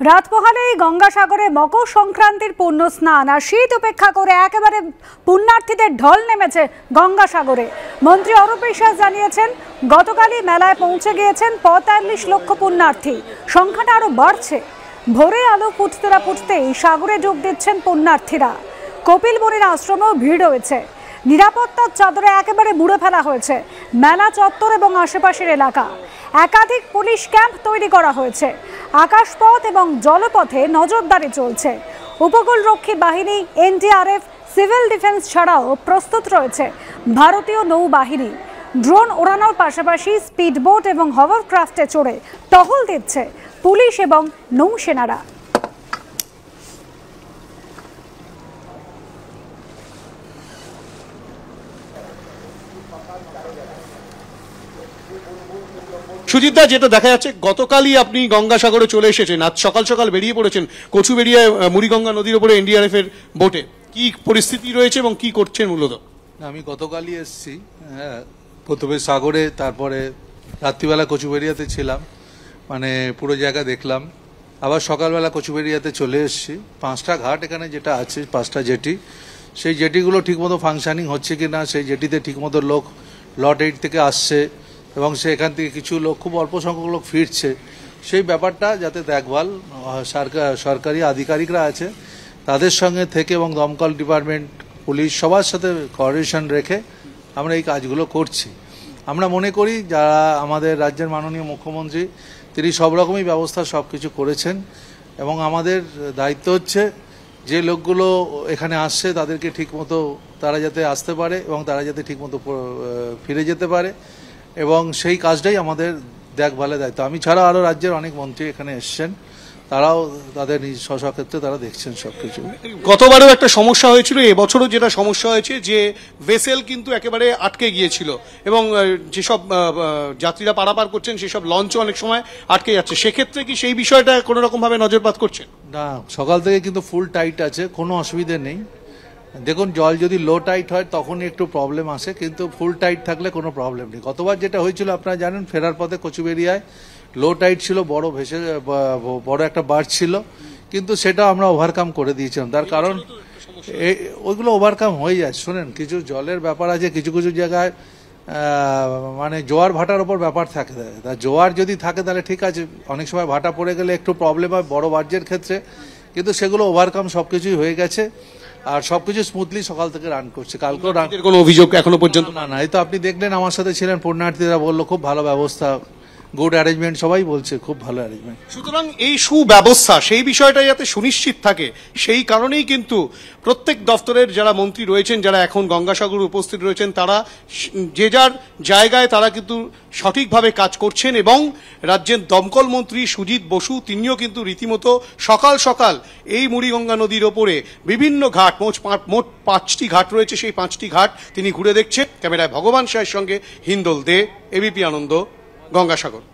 রাত পোহালেই গঙ্গাসাগরে মকর সংক্রান্তির পুণ্য স্নান আর শীত উপেক্ষা করে একেবারে পুণ্যার্থীদের ঢল নেমেছে গঙ্গাসাগরে। মন্ত্রী অরূপ বিশ্বাস জানিয়েছেন, গতকালই মেলায় পৌঁছে গিয়েছেন ৪৫ লক্ষ পুণ্যার্থী। সংখ্যাটা আরো বাড়ছে। ভোরে আলো ফুটতেই সাগরে ডুব দিচ্ছেন পুণ্যার্থীরা। কপিল মুনির আশ্রমেও ভিড় হয়েছে। নিরাপত্তার চাদরে একেবারে মুড়ে ফেলা হয়েছে মেলা চত্বর এবং আশেপাশের এলাকা। একাধিক পুলিশ ক্যাম্প তৈরি করা হয়েছে। আকাশপথ এবং জলপথে নজরদারি চলছে। উপকূলরক্ষী বাহিনী, এনডিআরএফ, সিভিল ডিফেন্স ছাড়াও প্রস্তুত রয়েছে ভারতীয় নৌবাহিনী। ড্রোন ওড়ানোর পাশাপাশি স্পিডবোট এবং হভারক্রাফটে চড়ে টহল দিচ্ছে পুলিশ এবং নৌসেনারা। সুজিতদা, যেটা দেখা যাচ্ছে গতকালই আপনি গঙ্গাসাগরে চলে এসেছেন, আজ সকাল সকাল বেরিয়ে পড়েছেন কচুবেড়িয়ায় মুড়িগঙ্গা নদীর উপরে এনডিআরএফ এর বোটে। কি পরিস্থিতি রয়েছে এবং কি করছেন মূলত? আমি গতকালই এসেছি, প্রথমে সাগরে, তারপরে রাত্রিবেলা কচুবেড়িয়াতে ছিলাম, মানে পুরো জায়গা দেখলাম। আবার সকালবেলা কচুবেড়িয়াতে চলে এসেছি। 5টা ঘাট এখানে যেটা আছে, 5টা জেটি, সেই জেটিগুলো ঠিকমতো ফাংশনিং হচ্ছে কি না, সেই জেটিতে ঠিকমতো লোক লট 8 থেকে আসছে এবং সেখান থেকে কিছু লোক, খুব অল্প সংখ্যক লোক ফিরছে, সেই ব্যাপারটা যাতে দেখভাল সরকারি আধিকারিকরা আছে তাদের সঙ্গে থেকে এবং দমকল ডিপার্টমেন্ট, পুলিশ, সবার সাথে কোঅর্ডিনেশন রেখে আমরা এই কাজগুলো করছি। আমরা মনে করি যারা আমাদের রাজ্যের মাননীয় মুখ্যমন্ত্রী, তিনি সব রকমই ব্যবস্থা সব কিছু করেছেন এবং আমাদের দায়িত্ব হচ্ছে যে লোকগুলো এখানে আসছে তাদেরকে ঠিকমতো তারা যাতে আসতে পারে এবং তারা যাতে ঠিকমতো ফিরে যেতে পারে, এবং সেই কাজটাই আমাদের দেখভালের দায়িত্ব। আমি ছাড়া আরও রাজ্যের অনেক মন্ত্রী এখানে এসছেন, তারাও তাদের নিজ স্বক্ষেত্রে তারা দেখছেন সবকিছু। গতবারেও একটা সমস্যা হয়েছিল, এবছরও যেটা সমস্যা হয়েছে যে ভেসেল কিন্তু একেবারে আটকে গিয়েছিল এবং যেসব যাত্রীরা পারাপার করছেন সেসব লঞ্চও অনেক সময় আটকে যাচ্ছে। সেক্ষেত্রে কি সেই বিষয়টা কোনো রকম ভাবে নজরপাত করছেন? না, সকাল থেকে কিন্তু ফুল টাইট আছে, কোনো অসুবিধে নেই। দেখুন, জল যদি লো টাইট হয় তখনই একটু প্রবলেম আসে, কিন্তু ফুল টাইট থাকলে কোনো প্রবলেম নেই। গতবার যেটা হয়েছিল আপনারা জানেন, ফেরার পথে কচুবেড়িয়ায় লো টাইট ছিল, বড় একটা বার্জ ছিল, কিন্তু সেটা আমরা ওভারকাম করে দিয়েছিলাম। তার কারণ ওইগুলো ওভারকাম হয়ে যায়। শোনেন, কিছু জলের ব্যাপার আছে, কিছু কিছু জায়গায় মানে জোয়ার ভাটার ওপর ব্যাপার থাকে। তা জোয়ার যদি থাকে তাহলে ঠিক আছে, অনেক সময় ভাটা পড়ে গেলে একটু প্রবলেম হয় বড় বার্জের ক্ষেত্রে, কিন্তু সেগুলো ওভারকাম সবকিছুই হয়ে গেছে আর সবকিছু স্মুথলি সকাল থেকে রান করছে। কালকেও কোনো অভিযোগ এখনো পর্যন্ত না। এই তো আপনি দেখলেন, আমার সাথে ছিলেন পুণ্যার্থীরা, বললো খুব ভালো ব্যবস্থা, গুড অ্যারেঞ্জমেন্ট, সবাই বলছে খুব ভালো অ্যারেঞ্জমেন্ট। সুতরাং এই সুব্যবস্থা, সেই বিষয়টা যাতে সুনিশ্চিত থাকে, সেই কারণেই কিন্তু প্রত্যেক দপ্তরের যারা মন্ত্রী রয়েছেন, যারা এখন গঙ্গাসাগরে উপস্থিত রয়েছেন, তারা যে যার জায়গায় তারা কিন্তু সঠিকভাবে কাজ করছেন। এবং রাজ্যের দমকল মন্ত্রী সুজিত বসু, তিনিও কিন্তু রীতিমতো সকাল সকাল এই মুড়িগঙ্গা নদীর ওপরে বিভিন্ন ঘাট, মোট 5টি ঘাট রয়েছে, সেই 5টি ঘাট তিনি ঘুরে দেখছেন। ক্যামেরায় ভগবান সাহের সঙ্গে হিন্দল দে, এবিপি আনন্দ, গঙ্গাসাগর।